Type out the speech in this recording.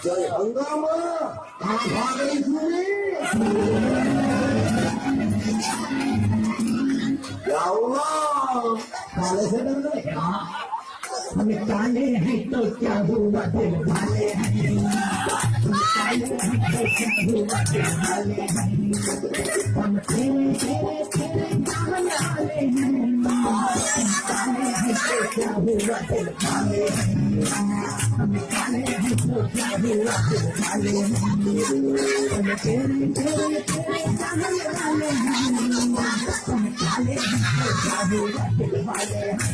जय हंगामा हा भागई जुनी यावला काले से डर गए हमें काले हैं तो क्या हुआ दिल वाले हैं हम काले हैं तो क्या हुआ दिल वाले हैं हम तेरे जाने वाले हैं काले हैं तो क्या हुआ दिल वाले हैं हम काले हैं तो क्या हुआ दिल वाले हैं हम तेरे जाने वाले हैं हम काले हैं तो क्या हुआ दिल वाले हैं